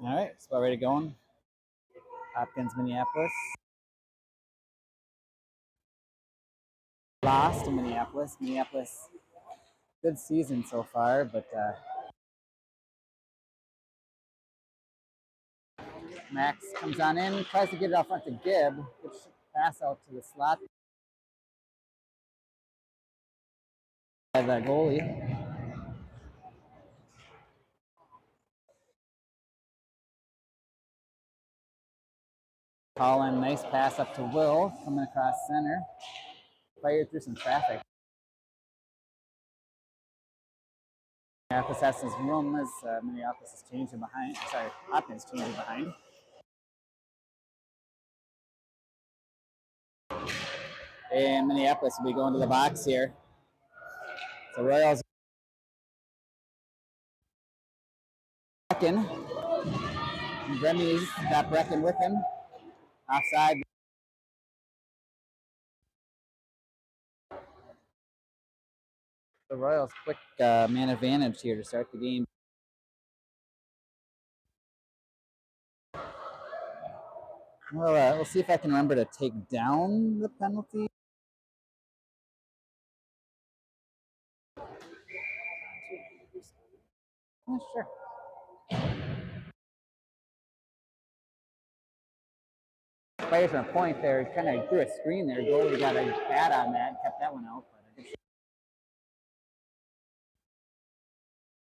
All right, so we're ready to go. Hopkins, Minneapolis. Lost in Minneapolis. Minneapolis, good season so far, but Max comes on in, tries to get it out front to Gibb, which pass out to the slot by the goalie. Colin, nice pass up to Will, coming across center. Fired through some traffic. Minneapolis has his room as Minneapolis is changing behind. Sorry, Hopkins changing behind. And Minneapolis will be going to the box here. So Royals. Remy's got Brecken with him. Offside. The Royals quick man advantage here to start the game. Well, we'll see if I can remember to take down the penalty. Sure. Players on a point there, kind of threw a screen there. Goalie got a bat on that and kept that one out.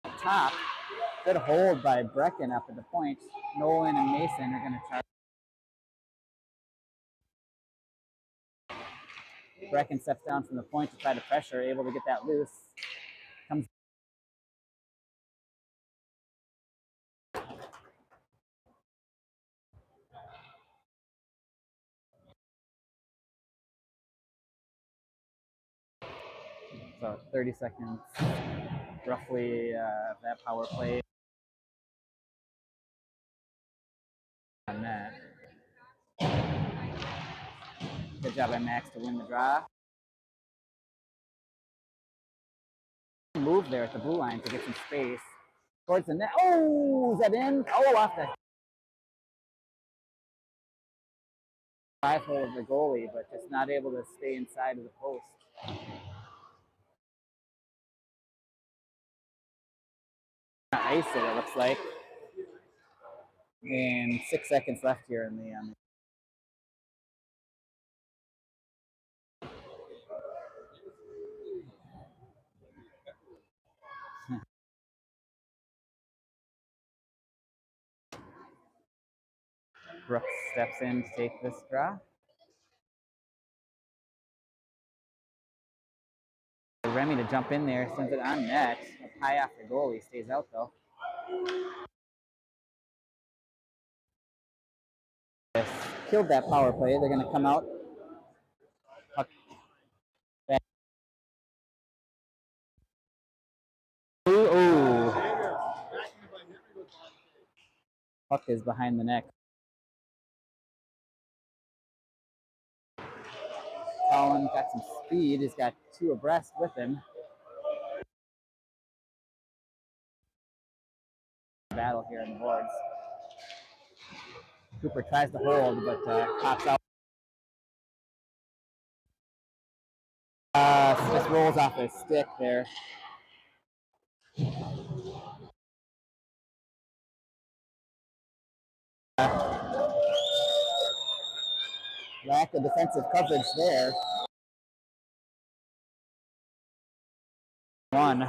But top, good hold by Brecken up at the point. Nolan and Mason are going to charge. Brecken steps down from the point to try to pressure, able to get that loose. Comes. So 30 seconds, roughly, that power play. On that. Good job by Max to win the draw. Move there at the blue line to get some space. Towards the net. Oh, is that in? Oh, off the five hole of the goalie, but just not able to stay inside of the post. Ice it looks like. And 6 seconds left here in the Brooks steps in to take this draw. Remy to jump in there, sends it on net. High off the goalie, stays out though. Yes, killed that power play. They're going to come out. Puck back. Ooh. Puck is behind the net. Colin got some speed. He's got two abreast with him. Battle here on the boards. Cooper tries to hold, but pops out. Just rolls off his stick there. Lack of defensive coverage there. One.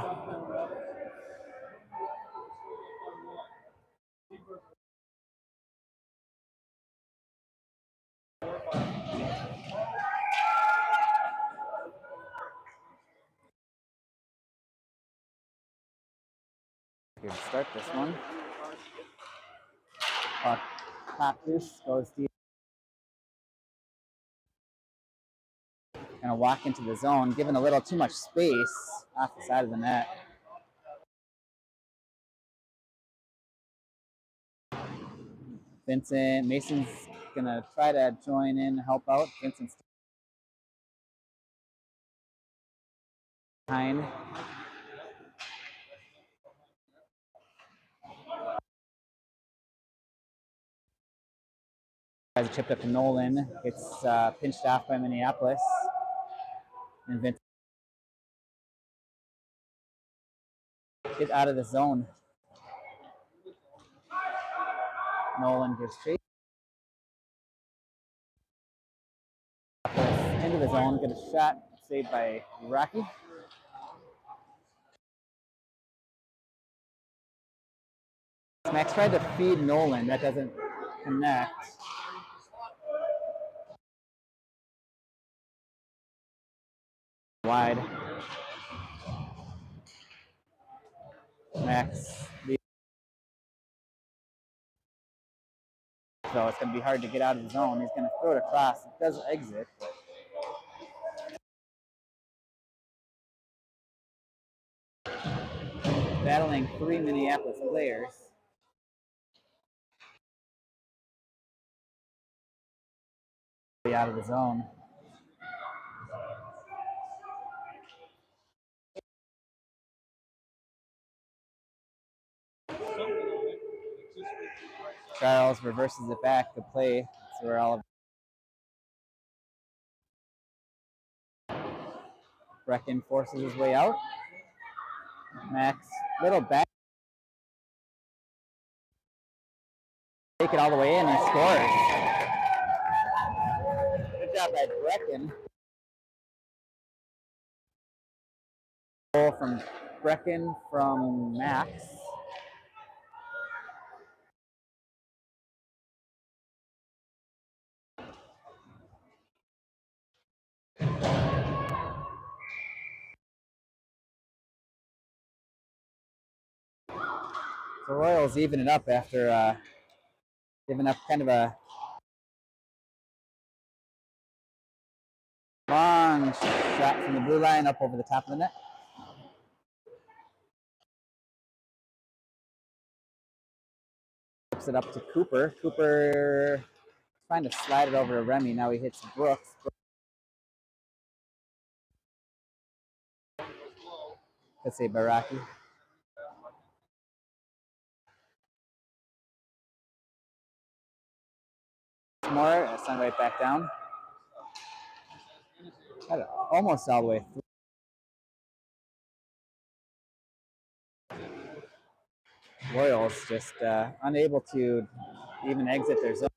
Here to start this one. Top loose, goes deep. Gonna walk into the zone, given a little too much space off the side of the net. Vincent, Mason's gonna try to join in, help out. Vincent's behind. Tries a chip up to Nolan. Gets pinched off by Minneapolis. And Vincent get out of the zone. Nolan gives chase. Into the zone. Get a shot saved by Rocky. Max tried to feed Nolan. That doesn't connect. Wide. Max. So it's going to be hard to get out of the zone. He's going to throw it across. It does exit. Battling 3 Minneapolis players. Out of the zone. Charles reverses it back to play. So we're all Brecken forces his way out. Max, little back. Take it all the way in and scores. Good job by Brecken. Goal from Brecken from Max. The Royals even it up after giving up kind of a long shot from the blue line up over the top of the net. Flips it up to Cooper. Cooper trying to slide it over to Remy. Now he hits Brooks. Let's say Baraki. More, send right back down. Almost all the way through. Royals just unable to even exit their zone.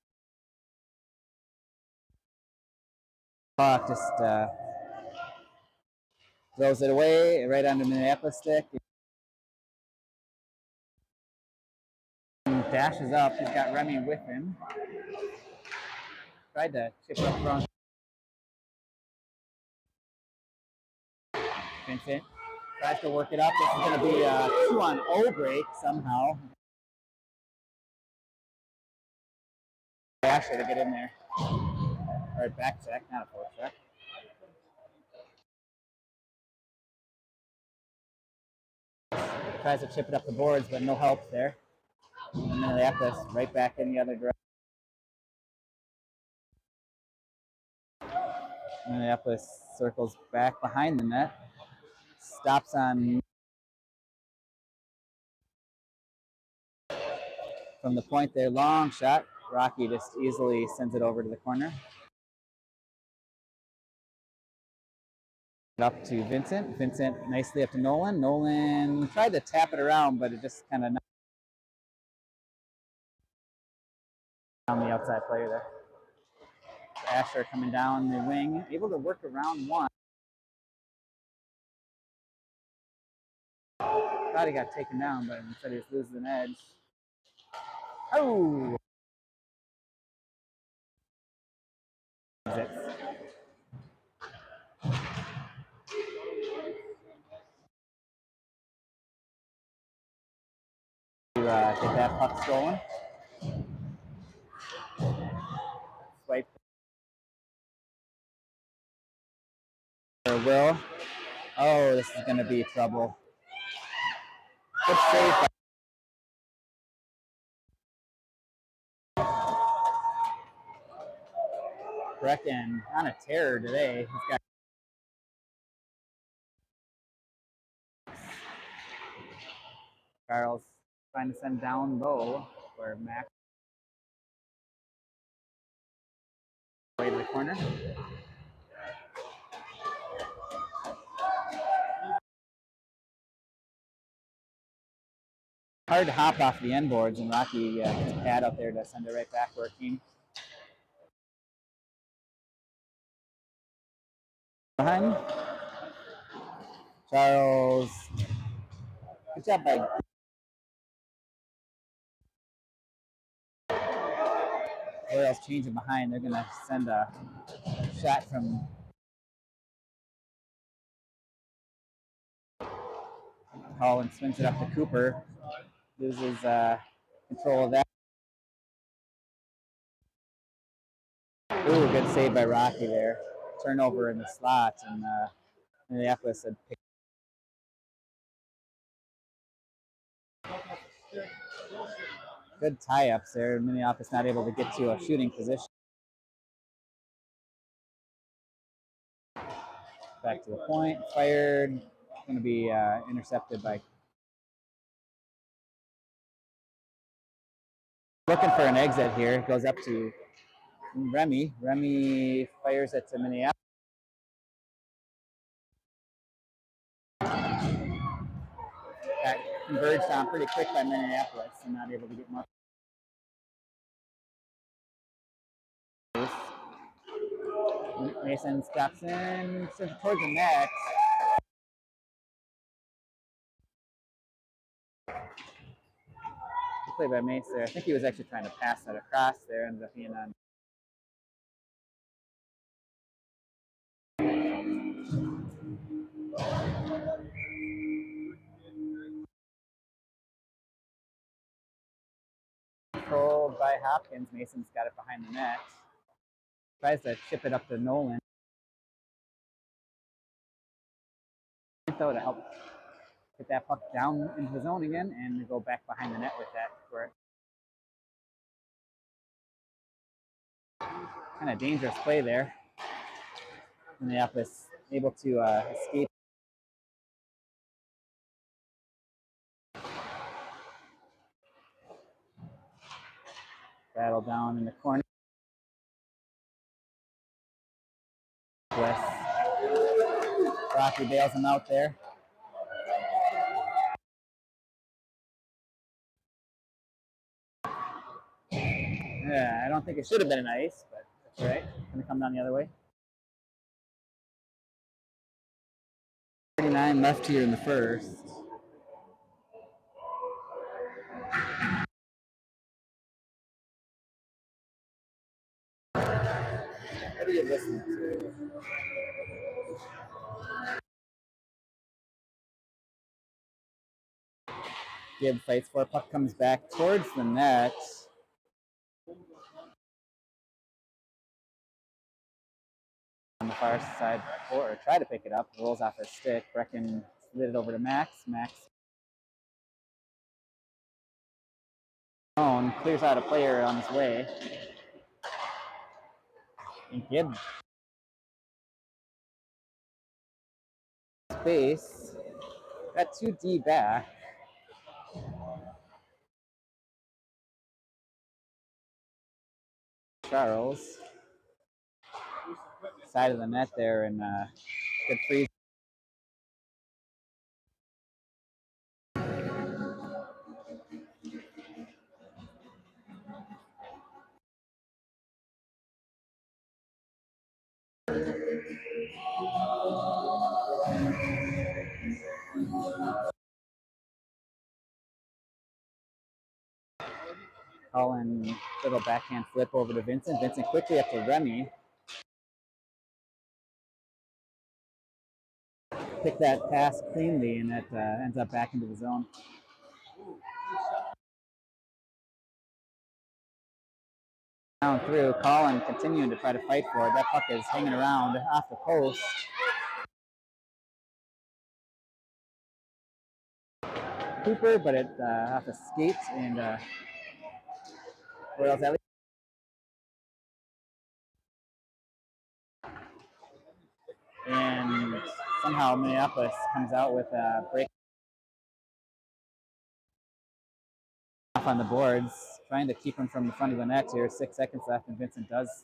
Just throws it away right onto Minneapolis stick. And dashes up. He's got Remy with him. Tried to chip up front. Vincent tries to work it up. This is going to be a 2-on-0 break somehow. Ashley to get in there. All right, back check, not a forward check. Tries to chip it up the boards, but no help there. And Minneapolis right back in the other direction. Minneapolis circles back behind the net. Stops on from the point there. Long shot. Rocky just easily sends it over to the corner. Up to Vincent. Vincent nicely up to Nolan. Nolan tried to tap it around, but it just kind of knocked down the outside player there. Asher coming down the wing, able to work around one. Thought he got taken down, but instead he was losing an edge. Oh! To get that puck stolen. Swipe. For Will. Oh, this is going to be trouble. Good save. Brecken on a tear today. He's got Charles trying to send down low where Max corner. Hard to hop off the end boards, and Rocky gets a pad out there to send it right back working. Behind. Charles. Good job by Royals changing behind. They're going to send a shot from Collins, swings it up to Cooper. Loses control of that. Ooh, good save by Rocky there. Turnover in the slot, and Minneapolis had picked. Good tie-ups there. Minneapolis not able to get to a shooting position. Back to the point, fired. Going to be intercepted by. Looking for an exit here. Goes up to Remy. Remy fires it to Minneapolis. That converged on pretty quick by Minneapolis and not able to get much. Mason steps in, towards the net. Good play by Mace there. I think he was actually trying to pass that across there. Ended up being on. Controlled by Hopkins. Mason's got it behind the net. Tries to chip it up to Nolan. Though to help get that puck down into the zone again and go back behind the net with that. For kind of dangerous play there. Minneapolis able to escape. Battle down in the corner. Rocky bails him out there. Yeah, I don't think it should have been an ice, but that's all right. Going to come down the other way. 39 left here in the first. What are you listening to? Gibb fights for it. Puck comes back towards the net. On the far side, or try to pick it up. Rolls off his stick. Brecken slid it over to Max. Max clears out a player on his way. And Gibb space. Got 2D back. Charles. Side of the net there, and good freeze. Colin, little backhand flip over to Vincent. Vincent quickly up to Remy. Pick that pass cleanly, and that ends up back into the zone. Down through, Colin continuing to try to fight for it. That puck is hanging around off the post. Cooper, but it off the skate, and Royals at least. And somehow Minneapolis comes out with a break off on the boards, trying to keep him from the front of the net here. 6 seconds left, and Vincent does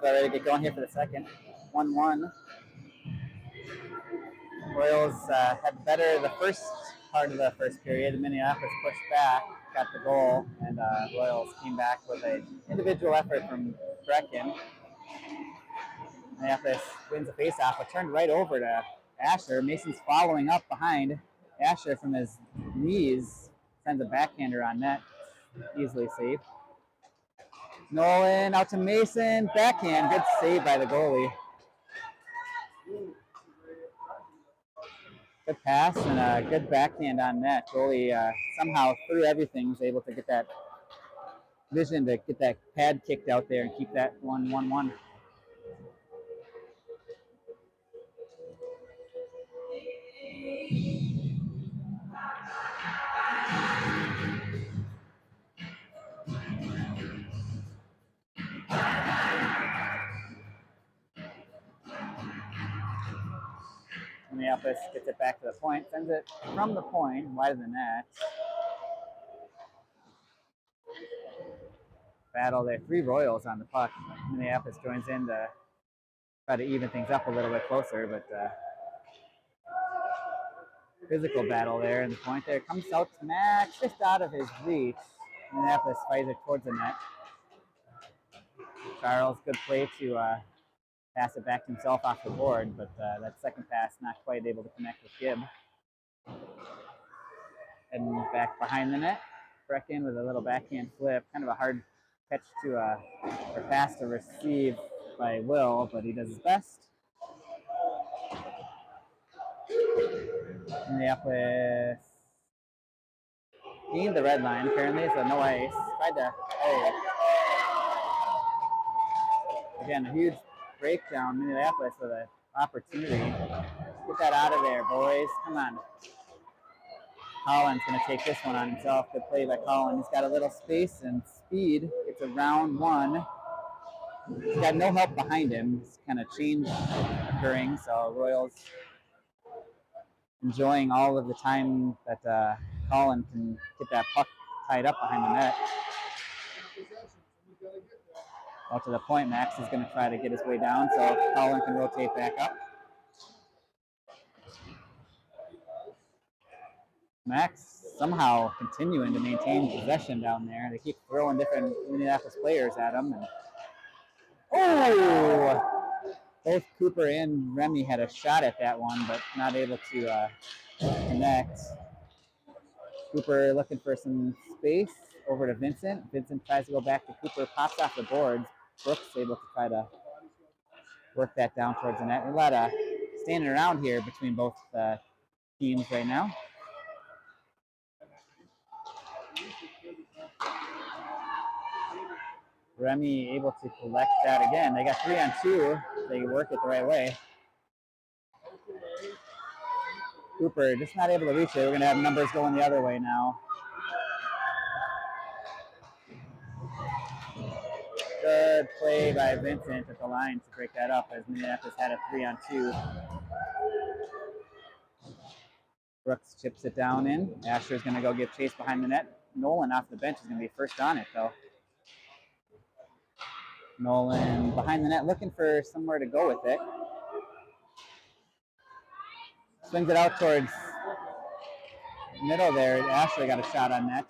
about ready to get going here for the second. 1-1. Royals had better the first part of the first period. Minneapolis pushed back, got the goal, and Royals came back with an individual effort from Brecken. Minneapolis wins a faceoff, but turned right over to Asher. Mason's following up behind Asher from his knees. Sends a backhander on net. Easily saved. Nolan out to Mason. Backhand. Good save by the goalie. Good pass and a good backhand on net. Goalie somehow through everything was able to get that vision to get that pad kicked out there and keep that 1-1-1. Minneapolis gets it back to the point, sends it from the point, wide of the net. Battle there, 3 Royals on the puck. Minneapolis joins in to try to even things up a little bit closer, but physical battle there, and the point there comes out to Max, just out of his reach. Minneapolis fires it towards the net. Charles, good play to pass it back to himself off the board, but that second pass not quite able to connect with Gibb. And back behind the net, Brecken with a little backhand flip, kind of a hard catch to or pass to receive by Will, but he does his best. Minneapolis gained the red line apparently, so no ice. Tried to again, a huge breakdown. Minneapolis with an opportunity. Get that out of there, boys. Come on. Collins going to take this one on himself. Good play by Collins. He's got a little space and speed. It's a round one. He's got no help behind him. It's kind of change occurring. So Royals enjoying all of the time that Collins can get that puck tied up behind the net. Out to the point, Max is going to try to get his way down so Collins can rotate back up. Max somehow continuing to maintain possession down there. They keep throwing different Minneapolis players at him. And both Cooper and Remy had a shot at that one, but not able to connect. Cooper looking for some space over to Vincent. Vincent tries to go back to Cooper, pops off the boards. Brooks able to try to work that down towards the net. A lot of standing around here between both teams right now. Remy able to collect that again. They got 3-on-2. They work it the right way. Cooper just not able to reach it. We're going to have numbers going the other way now. Good play by Vincent at the line to break that up as Minneapolis had a 3-on-2. Brooks chips it down in. Asher's going to go give chase behind the net. Nolan off the bench is going to be first on it, though. Nolan behind the net looking for somewhere to go with it. Swings it out towards middle there. Asher got a shot on net.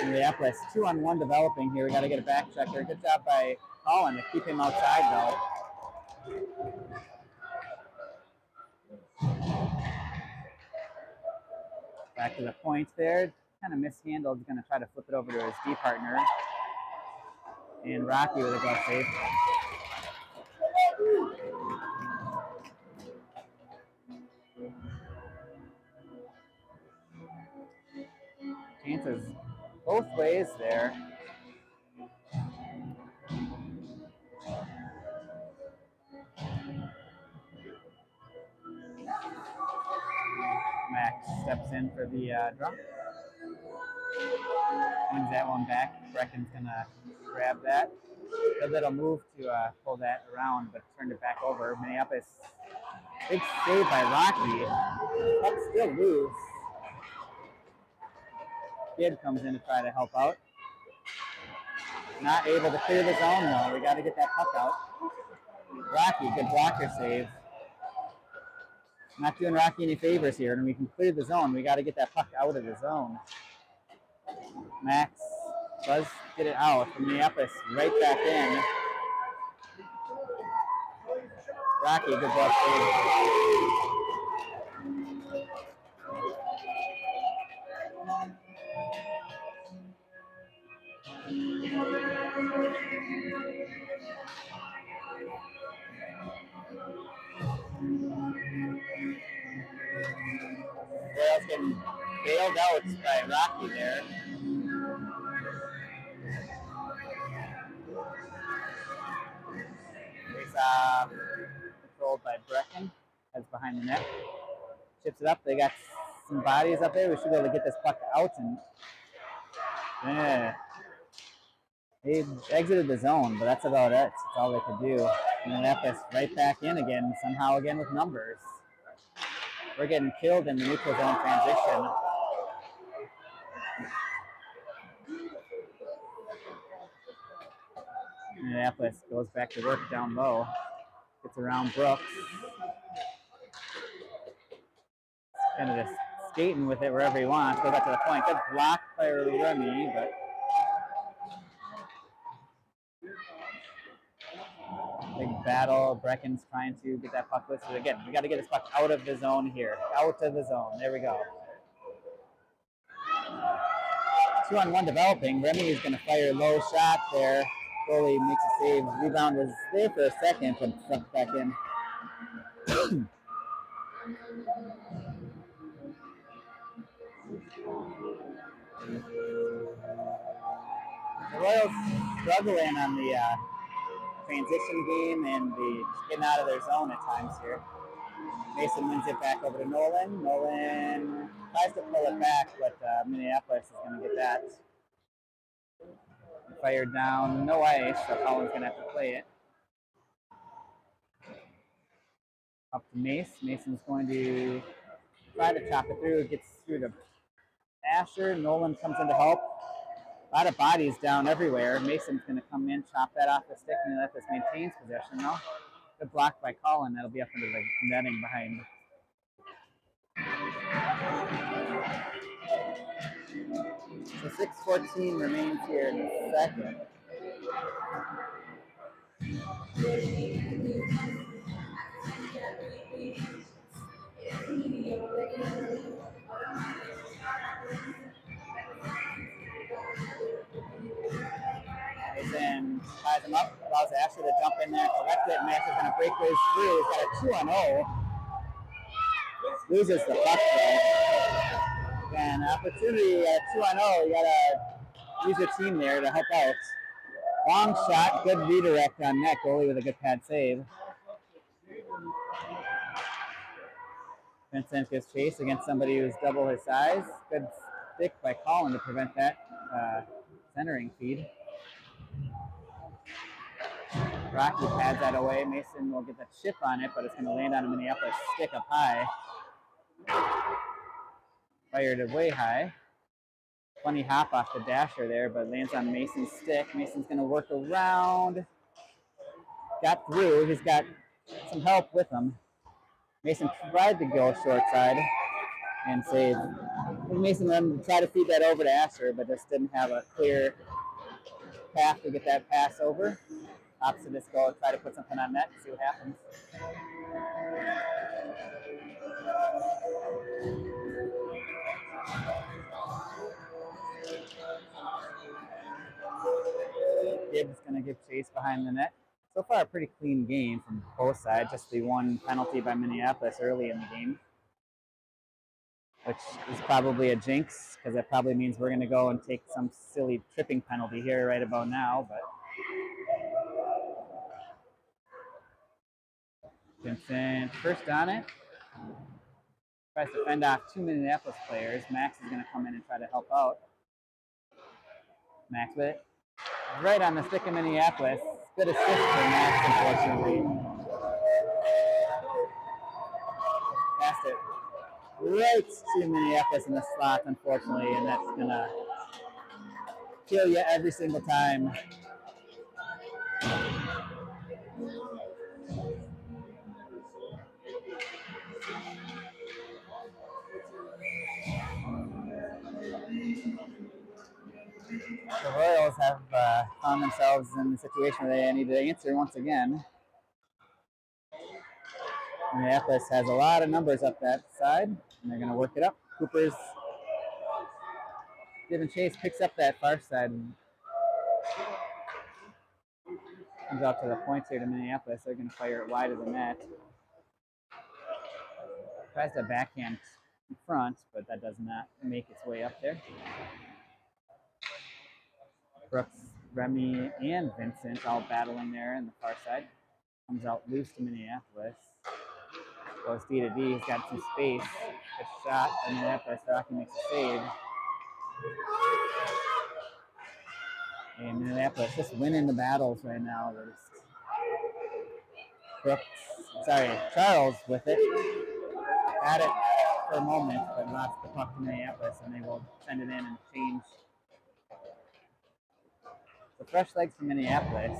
Minneapolis 2-on-1 developing here. We got to get a back checker. Good job by Colin to keep him outside, though. Back to the point there. Kind of mishandled. He's going to try to flip it over to his D partner. And Rocky with a glove save. Chances both ways there. Max steps in for the draw. Wins that one back. Brecken's going to grab that. Good little move to pull that around, but turned it back over. Minneapolis, big save by Rocky. Puck still loose. Kid comes in to try to help out. Not able to clear the zone though. We got to get that puck out. Rocky, good blocker save. Not doing Rocky any favors here, and we can clear the zone. We got to get that puck out of the zone. Max does get it out from Minneapolis, right back in. Rocky, good block save. Royals getting bailed out by Rocky there. Face controlled by Brecken. Heads behind the net. Chips it up. They got some bodies up there. We should be able to get this puck out. And they exited the zone, but that's about it. That's all they could do. Minneapolis right back in again, somehow again with numbers. We're getting killed in the neutral zone transition. Minneapolis goes back to work down low. Gets around Brooks. Kind of just skating with it wherever he wants. Goes up to the point. Good block by Remy, but big battle. Brecken's trying to get that puck listed again. We got to get this puck out of the zone here. Out of the zone. There we go. 2-on-1 developing. Remy is going to fire a low shot there. Goalie makes a save. Rebound was there for a second, but sucked back in. The Royals struggling on the transition game and the getting out of their zone at times here. Mason wins it back over to Nolan. Nolan tries to pull it back, but Minneapolis is going to get that. Fired down, no ice, so Collins going to have to play it. Up to Mace. Mason's going to try to chop it through. It gets through to Asher. Nolan comes in to help. A lot of bodies down everywhere. Mason's going to come in, chop that off the stick, and Minneapolis maintains possession now. Good block by Colin. That'll be up into the netting behind. So 6:14 remains here in the second. Mason ties him up, allows Asher to jump in there, collect it. Max is going to break his through. He's got a 2-on-0. Loses the puck though. And opportunity at 2-on-0. You got to use your team there to help out. Long shot, good redirect on net. Goalie with a good pad save. Vincent gets chased against somebody who's double his size. Good stick by Colin to prevent that centering feed. Rocky pads that away. Mason will get that chip on it, but it's going to land on a Minneapolis stick up high. Fired way high. Funny hop off the dasher there, but lands on Mason's stick. Mason's going to work around. Got through. He's got some help with him. Mason tried to go short side and save. Mason then tried to feed that over to Asher, but just didn't have a clear path to get that pass over. Opposite this goal, try to put something on net and see what happens. Gibbs going to give chase behind the net. So far, a pretty clean game from both sides. Just the one penalty by Minneapolis early in the game, which is probably a jinx because that probably means we're going to go and take some silly tripping penalty here right about now. But Vincent first on it. Tries to fend off two Minneapolis players. Max is going to come in and try to help out. Max with it. Right on the stick of Minneapolis. Good assist for Max, unfortunately. Passed it right to Minneapolis in the slot, unfortunately, and that's going to kill you every single time. found themselves in a situation where they needed to answer once again. Minneapolis has a lot of numbers up that side, and they're going to work it up. Cooper's giving chase, picks up that far side, and comes out to the points here to Minneapolis. They're going to fire it wide of the net. Tries to backhand in front, but that does not make its way up there. Brooks, Remy, and Vincent all battling there in the far side. Comes out loose to Minneapolis. Goes D to D. He's got some space. Good shot by Minneapolis. Rocky makes a save. And Minneapolis just winning the battles right now. Charles with it. Had it for a moment, but lost the puck to Minneapolis, and they will send it in and change. So fresh legs from Minneapolis.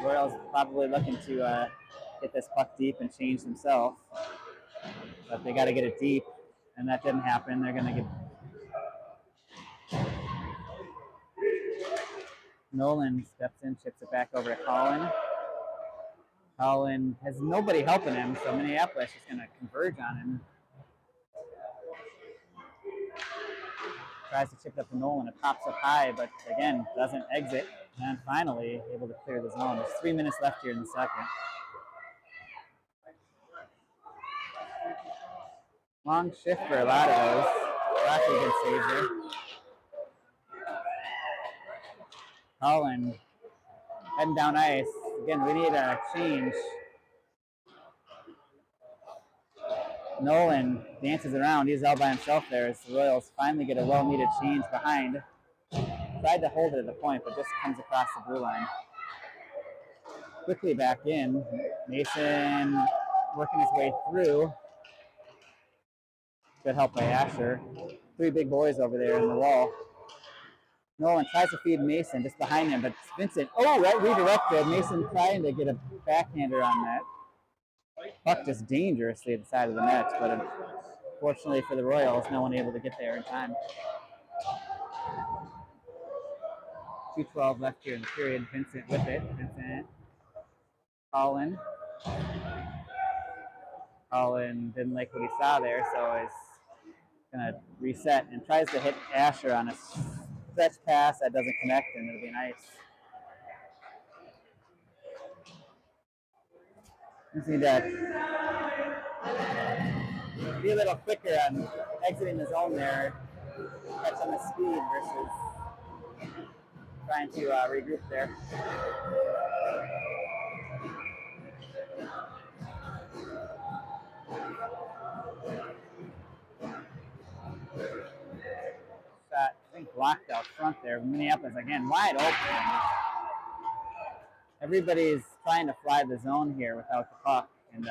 Royals probably looking to get this puck deep and change themselves. But they got to get it deep, and that didn't happen. They're going to get... Nolan steps in, chips it back over to Colin. Colin has nobody helping him, so Minneapolis is going to converge on him. Tries to chip it up to Nolan. It pops up high, but again, doesn't exit. And finally, able to clear the zone. There's 3 minutes left here in the second. Long shift for a lot of those. Rocky good save there. Colin heading down ice. Again, we need a change. Nolan dances around. He's all by himself there as the Royals finally get a well-needed change behind. Tried to hold it at the point, but just comes across the blue line. Quickly back in. Mason working his way through. Good help by Asher. 3 big boys over there in the wall. Nolan tries to feed Mason just behind him, but Vincent, right, redirected. Mason trying to get a backhander on that. Puck just dangerously at the side of the net, but unfortunately for the Royals, no one able to get there in time. 2:12 left here in the period. Vincent with it. Vincent. Colin didn't like what he saw there, so he's going to reset and tries to hit Asher on a stretch pass that doesn't connect, and it'll be nice. Just need to be a little quicker on exiting the zone there, catch on the speed versus trying to regroup there. Shot, I think, blocked out front there. Minneapolis again wide open. Everybody's trying to fly the zone here without the puck, and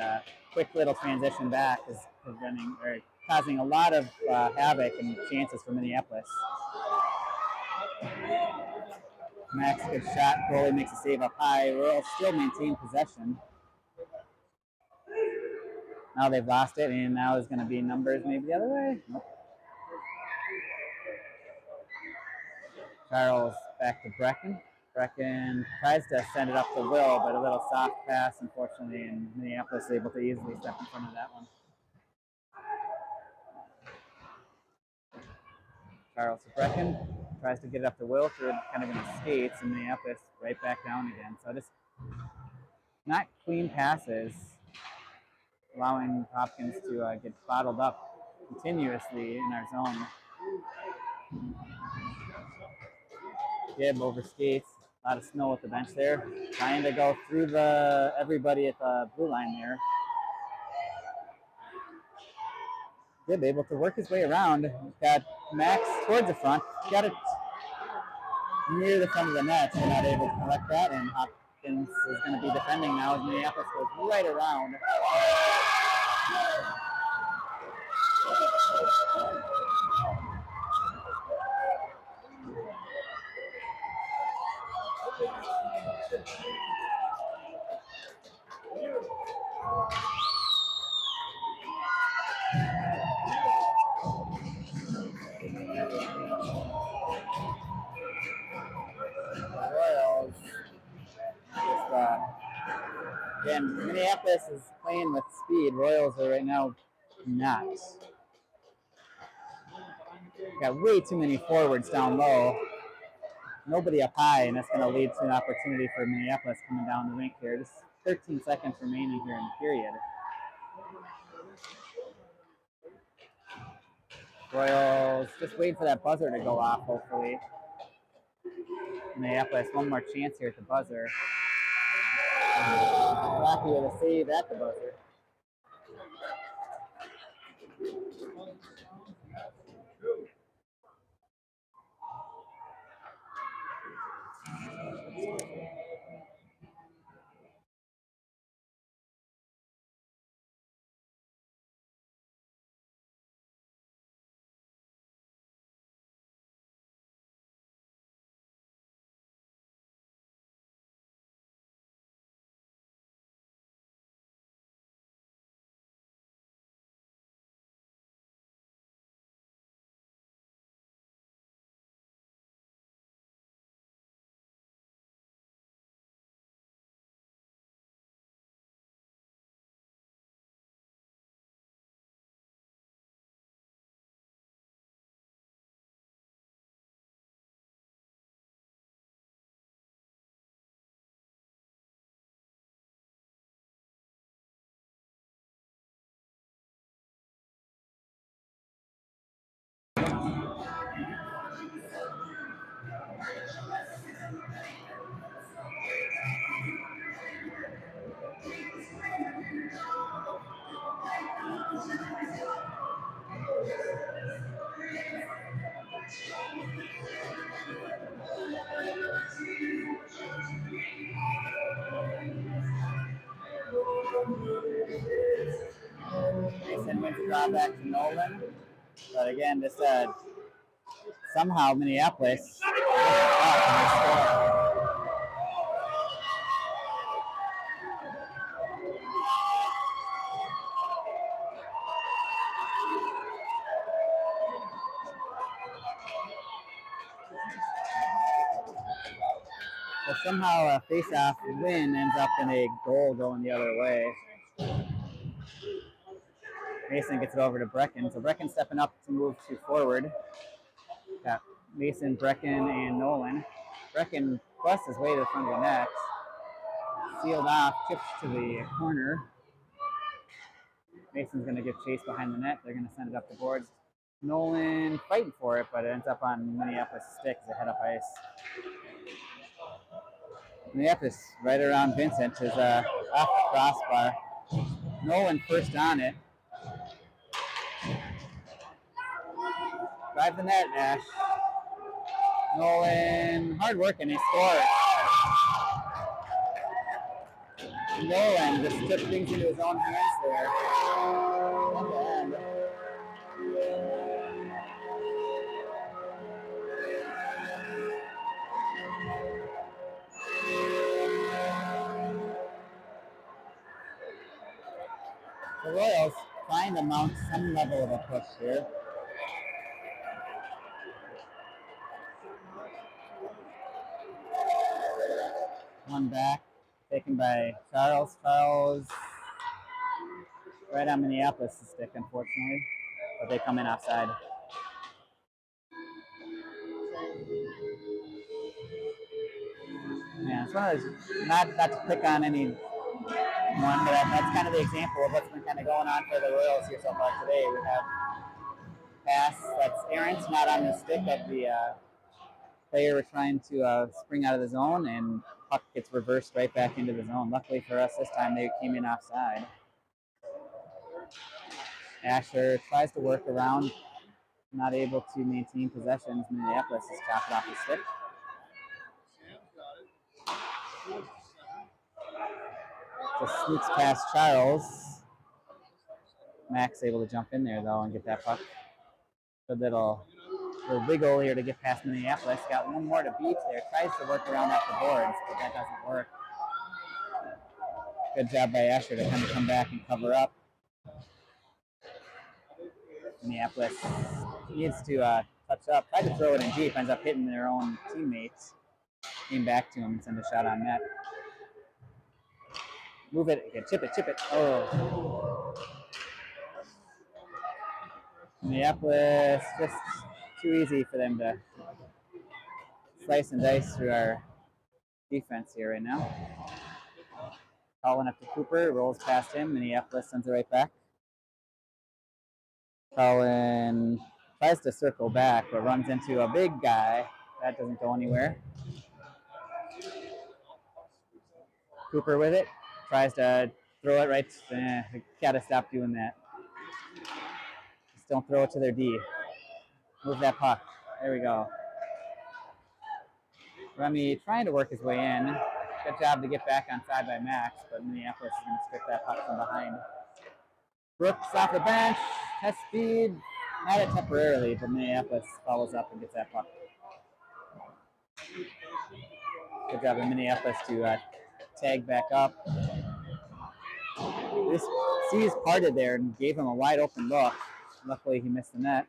quick little transition back is causing a lot of havoc and chances for Minneapolis. Max, good shot. Goalie makes a save up high. Royals still maintain possession. Now they've lost it, and now there's going to be numbers maybe the other way. Nope. Charles back to Brecken. Brecken tries to send it up to Will, but a little soft pass, unfortunately, and Minneapolis is able to easily step in front of that one. Charles to Brecken. Tries to get it up to Will through kind of in the skates, and Minneapolis right back down again. So just not clean passes, allowing Hopkins to get bottled up continuously in our zone. Gibb over skates, a lot of snow at the bench there, trying to go through everybody at the blue line there. Gibb able to work his way around. Got Max towards the front, got it near the front of the net, so not able to collect that, and Hopkins is going to be defending now as Minneapolis goes right around. The Royals Again, Minneapolis is playing with speed. Royals are right now not. Got way too many forwards down low. Nobody up high, and that's going to lead to an opportunity for Minneapolis coming down the rink here. Just 13 seconds remaining here in the period. Royals just waiting for that buzzer to go off, hopefully. Minneapolis, one more chance here at the buzzer. Lucky with a save at the buzzer. Mason wins the draw back to Nolan. But again, this somehow Minneapolis. But somehow a face-off win ends up in a goal going the other way. Mason gets it over to Brecken. So Brecken stepping up to move to forward. Got Mason, Brecken, and Nolan. Brecken busts his way to the front of the net. Sealed off, tips to the corner. Mason's going to get chased behind the net. They're going to send it up the boards. Nolan fighting for it, but it ends up on Minneapolis' stick as they head up ice. Minneapolis right around Vincent is off the crossbar. Nolan first on it. Drive the net, Ash. Nolan, hard work, and he scores. Nolan just took things into his own hands there. The Royals trying to mount some level of a push here. One back, taken by Charles. Charles right on Minneapolis' stick, unfortunately, but they come in offside. Yeah, it's one of those, not to pick on anyone, but that's kind of the example of what's been kind of going on for the Royals here so far today. We have pass that's errant, not on the stick of the player trying to spring out of the zone, and puck gets reversed right back into the zone. Luckily for us this time, they came in offside. Asher tries to work around, not able to maintain possessions. Minneapolis is chopped off the stick. Just sneaks past Charles. Max able to jump in there though and get that puck. A little wiggle here to get past Minneapolis. Got one more to beat there. Tries to work around off the boards, but that doesn't work. Good job by Asher to kind of come back and cover up. Minneapolis needs to touch up. Tried to throw it in deep, ends up hitting their own teammates. Came back to him and sent a shot on net. Move it. Again. Chip it. Chip it. Oh. Minneapolis, just too easy for them to slice and dice through our defense here right now. Colin up to Cooper, rolls past him. Minneapolis sends it right back. Colin tries to circle back, but runs into a big guy. That doesn't go anywhere. Cooper with it, tries to throw it right. Gotta stop doing that. Just don't throw it to their D. Move that puck. There we go. Remy trying to work his way in. Good job to get back on side by Max, but Minneapolis is going to strip that puck from behind. Brooks off the bench, test speed, had it temporarily, but Minneapolis follows up and gets that puck. Good job of Minneapolis to tag back up. This seas parted there and gave him a wide open look. Luckily, he missed the net.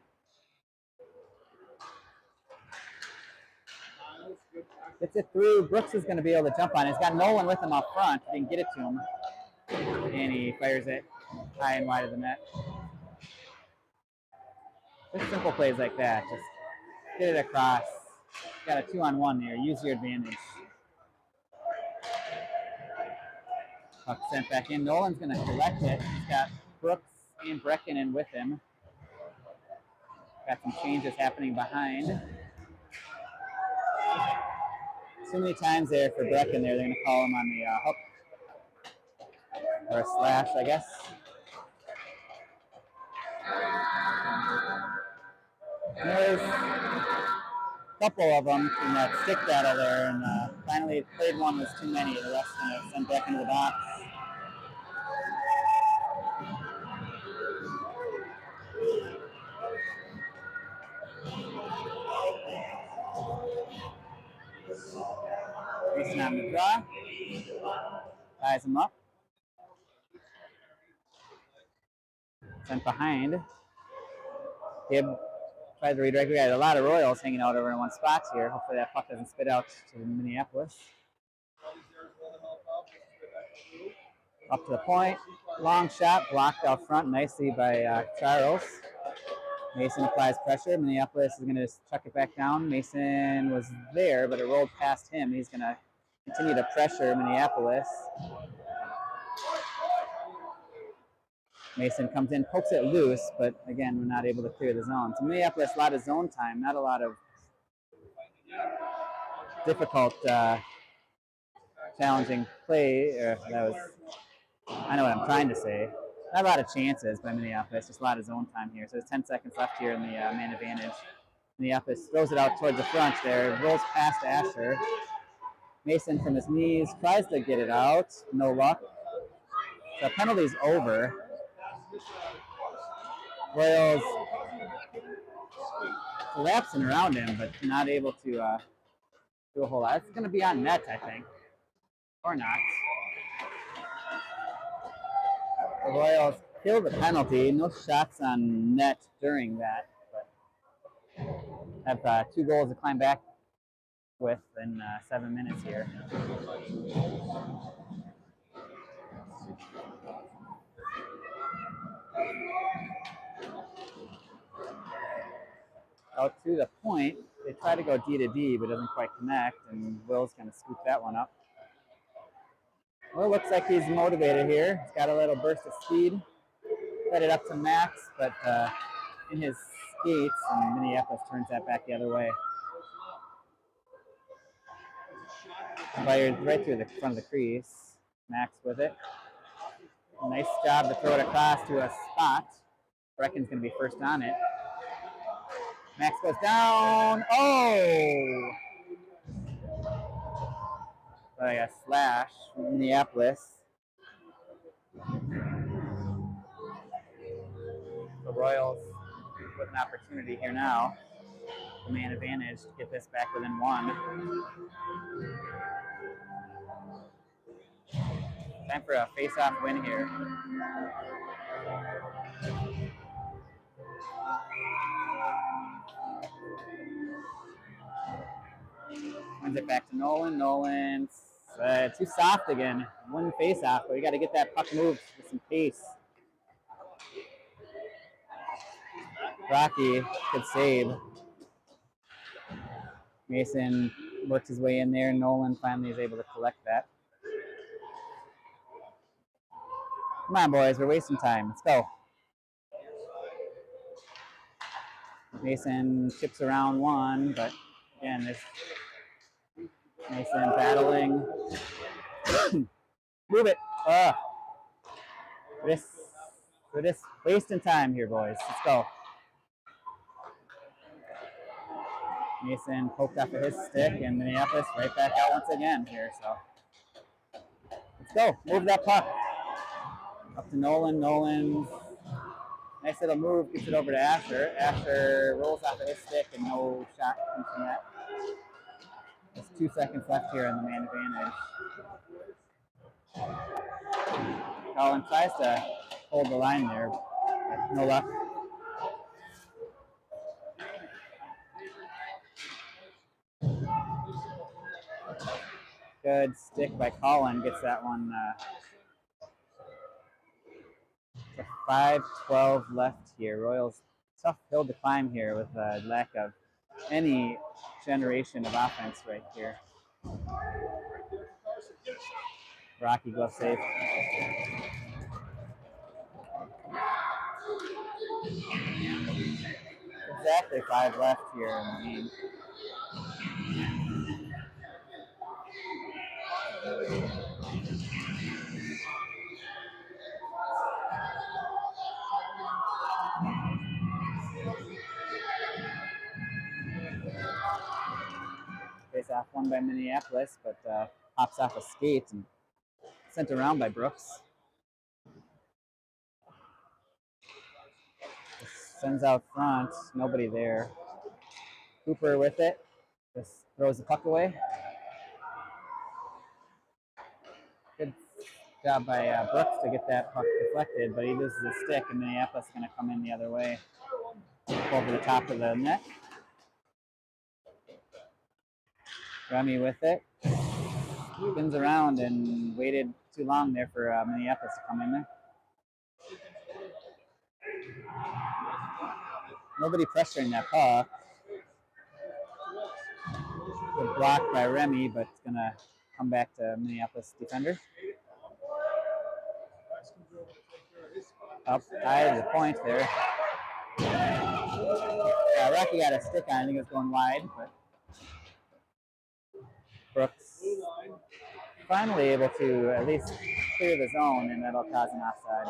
Gets it through. Brooks is going to be able to jump on it. He's got Nolan with him up front. He can get it to him. And he fires it high and wide of the net. Just simple plays like that. Just get it across. Got a 2-on-1 here. Use your advantage. Puck sent back in. Nolan's going to collect it. He's got Brooks and Brecken in with him. Got some changes happening behind. Too many times there for Brecken there. They're going to call him on the hook. Or a slash, I guess. And there's a couple of them in that stick battle there. And finally, third one was too many. The rest going to send Brecken to the box. Mason on the draw. Ties him up. Sent behind. Gibb tries to redirect. We got a lot of Royals hanging out over in one spot here. Hopefully that puck doesn't spit out to Minneapolis. Up to the point. Long shot blocked out front nicely by Charles. Mason applies pressure. Minneapolis is going to chuck it back down. Mason was there, but it rolled past him. He's going to continue to pressure Minneapolis. Mason comes in, pokes it loose, but again, we're not able to clear the zone. So Minneapolis, a lot of zone time, not a lot of difficult, challenging play. I know what I'm trying to say. Not a lot of chances by Minneapolis, just a lot of zone time here. So there's 10 seconds left here in the man advantage. Minneapolis throws it out towards the front there, rolls past Asher. Mason from his knees tries to get it out, no luck. The penalty's over. Royals collapsing around him, but not able to do a whole lot. It's going to be on net, I think, or not. The Royals kill the penalty. No shots on net during that, but have 2 goals to climb back with in 7 minutes here. Out to the point. They try to go D to D, but it doesn't quite connect, and Will's going to scoop that one up. Well, it looks like he's motivated here. He's got a little burst of speed. Set it up to Max, but in his skates, and Minneapolis turns that back the other way. Fired right through the front of the crease. Max with it. Nice job to throw it across to a spot. Brecken's going to be first on it. Max goes down. Oh! So I got a slash from Minneapolis. The Royals with an opportunity here now. The man advantage to get this back within 1. Time for a face-off win here. Wins it back to Nolan. Nolan Too soft again. One face off, but we got to get that puck moved with some pace. Rocky, good save. Mason works his way in there. Nolan finally is able to collect that. Come on, boys, we're wasting time. Let's go. Mason chips around one, but again, there's Mason battling. Move it. We're just wasting time here, boys. Let's go. Mason poked off of his stick, and Minneapolis right back out once again here. So let's go. Move that puck. Up to Nolan. Nolan. Nice little move. Gets it over to Asher. Asher rolls off of his stick, and no shot comes from that. There's 2 seconds left here in the man advantage. Colin tries to hold the line there, but no luck. Good stick by Colin. Gets that one. So 5:12 left here. Royals, tough hill to climb here with a lack of any generation of offense right here. Rocky glove save. Exactly 5 left here in the game. Face off one by Minneapolis, but pops off a skate and sent around by Brooks. Sends out front, nobody there. Cooper with it, just throws the puck away. Good job by Brooks to get that puck deflected, but he loses his stick, and Minneapolis is going to come in the other way, over the top of the net. Remy with it, spins around and waited too long there for Minneapolis to come in there. Nobody pressuring that puck. Good block by Remy, but it's going to come back to Minneapolis defender. Up high to the point there. Rocky got a stick on. I think it was going wide, but Brooks finally able to at least clear the zone, and that'll cause an offside.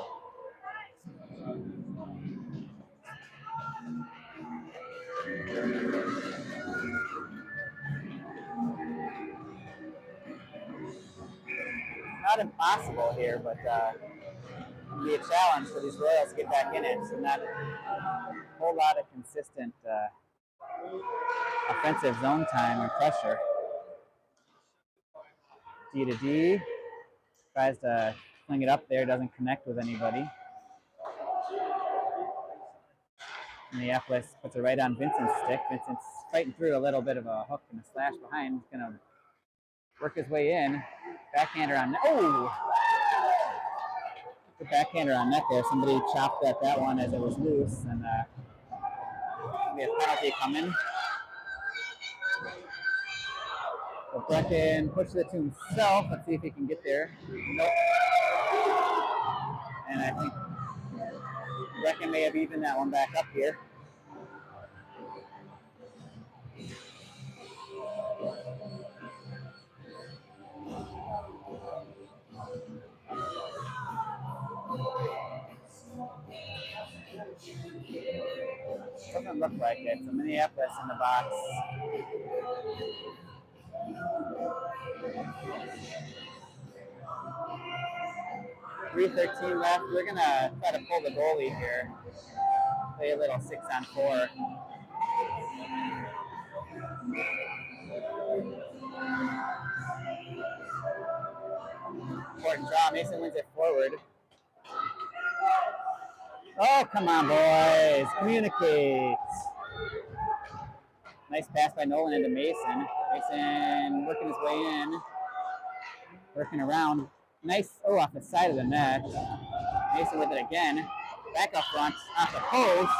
Not impossible here, but it'll be a challenge for these Royals to get back in it. So not a whole lot of consistent offensive zone time and pressure. D to D. Tries to fling it up there, doesn't connect with anybody. Minneapolis puts it right on Vincent's stick. Vincent's fighting through a little bit of a hook and a slash behind. He's going to work his way in. Backhander on net. Oh! The backhander on net there. Somebody chopped at that one as it was loose, and we have a penalty coming. So Brecken pushes it to himself. Let's see if he can get there. Nope. And I think Brecken may have evened that one back up here. Doesn't look like it. So Minneapolis in the box. .313 left. We're gonna try to pull the goalie here. Play a little 6-on-4. Important draw. Mason wins it forward. Oh, come on, boys. Communicate. Nice pass by Nolan into Mason. Mason working his way in. Working around. Nice, oh, off the side of the net. Mason with it again. Back up front, off the post.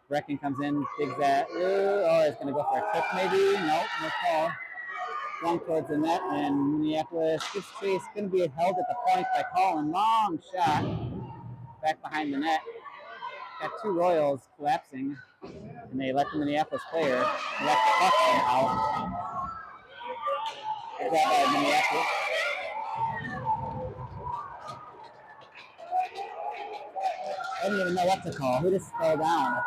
Brecken comes in, digs that. Oh, it's going to go for a tip maybe. Nope, no call. Long towards the net, and Minneapolis gives chase. Going to be held at the point by Colin. Long shot. Back behind the net. Got two Royals collapsing, and they let the Minneapolis player let the puck out. Good job by Minneapolis. I don't even know what to call. Who just fell down?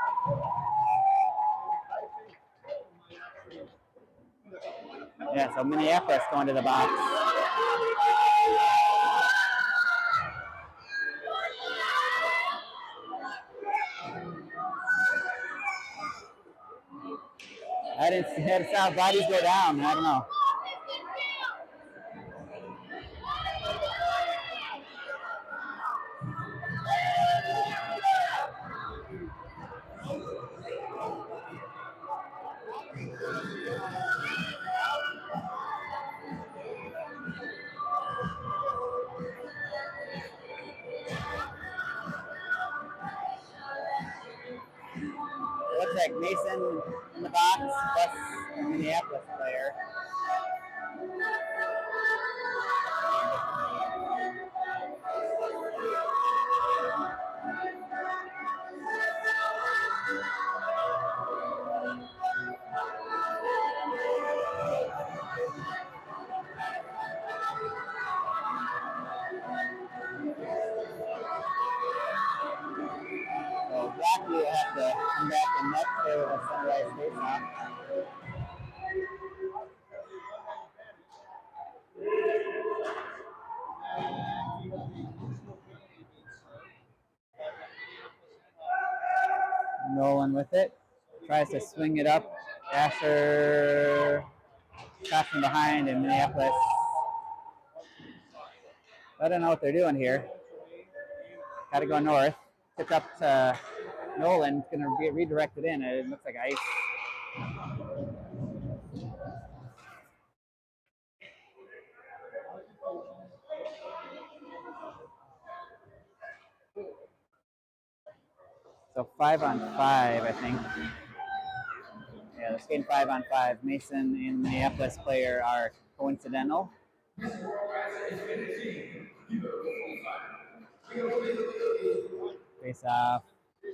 Yeah, so Minneapolis going to the box. I didn't see it. Saw bodies go down. I don't know. It looks like Mason in the box plus a Minneapolis player. So Rocky will have to come back and net there with a Sunrise face-off. Nolan with it. Tries to swing it up. Asher shots from behind, and Minneapolis. I don't know what they're doing here. Got to go north. Pick up to Nolan. It's going to be redirected in. It looks like ice. So 5-on-5, I think. Yeah, this game 5-on-5. Mason and Minneapolis player are coincidental. Face off,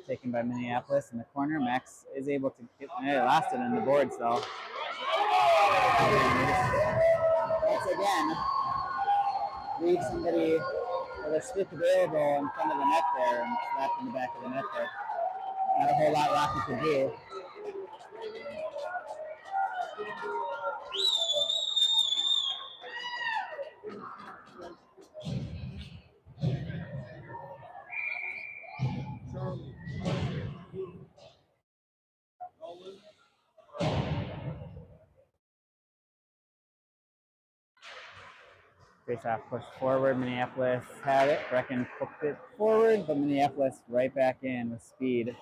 taken by Minneapolis in the corner. Max is able to get lost it on the boards though. Once again, leave somebody with a stick available in front of the net there and slap in the back of the net there. Not a whole lot Rocky could do. Face off, push forward. Minneapolis had it. Brecken hooked it forward, but Minneapolis right back in with speed.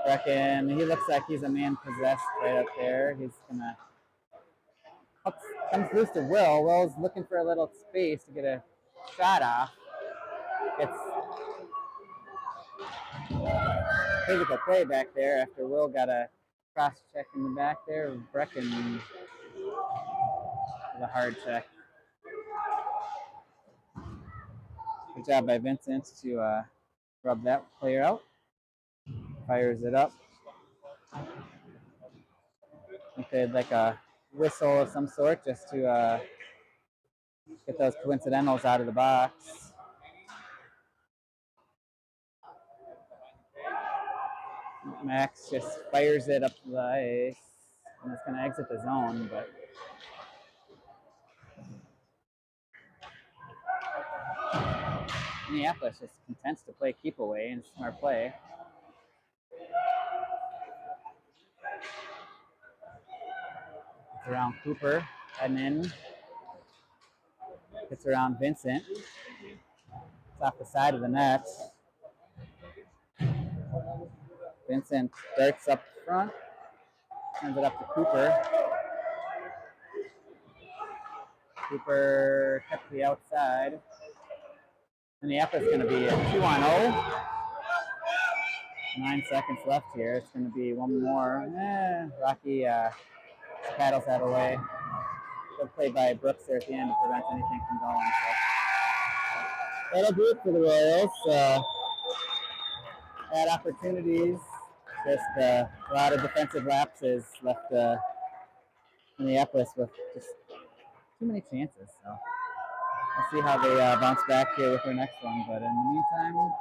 Brecken, he looks like he's a man possessed right up there. He's gonna comes loose to Will. Will's looking for a little space to get a shot off. It's physical play back there after Will got a cross check in the back there. Brecken with a hard check. Good job by Vincent to rub that player out. Fires it up. I think they had like a whistle of some sort just to get those coincidentals out of the box. Max just fires it up the ice, and it's going to exit the zone, but Minneapolis just contents to play keep away and smart play. It's around Cooper, and then it's around Vincent. It's off the side of the net. Vincent darts up front. Sends it up to Cooper. Cooper kept the outside. Minneapolis is going to be a 2-0. 9 seconds left here. It's going to be one more. Rocky paddles that away. Good play by Brooks there at the end to prevent anything from going. So that'll do it for the Royals. Had opportunities. Just a lot of defensive lapses left Minneapolis with just too many chances. So we'll see how they bounce back here with their next one. But in the meantime,